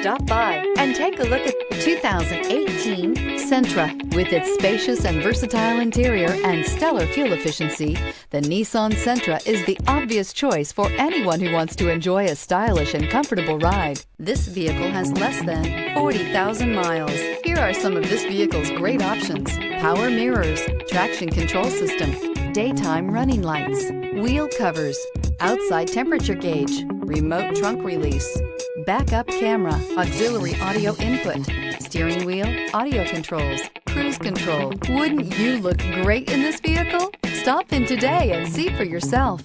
Stop by and take a look at 2018 Sentra. With its spacious and versatile interior and stellar fuel efficiency, the Nissan Sentra is the obvious choice for anyone who wants to enjoy a stylish and comfortable ride. This vehicle has less than 40,000 miles. Here are some of this vehicle's great options: power mirrors, traction control system, daytime running lights, wheel covers, outside temperature gauge, remote trunk release, backup camera, auxiliary audio input, steering wheel audio controls, cruise control. Wouldn't you look great in this vehicle? Stop in today and see for yourself.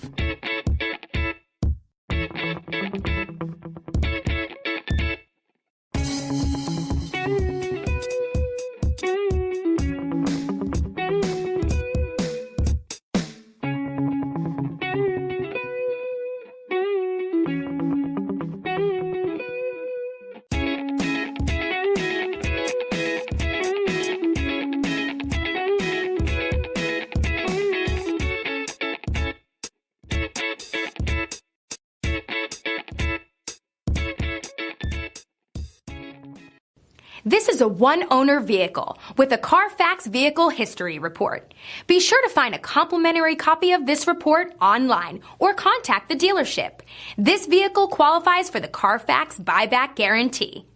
This is a one-owner vehicle with a Carfax Vehicle History Report. Be sure to find a complimentary copy of this report online or contact the dealership. This vehicle qualifies for the Carfax Buyback Guarantee.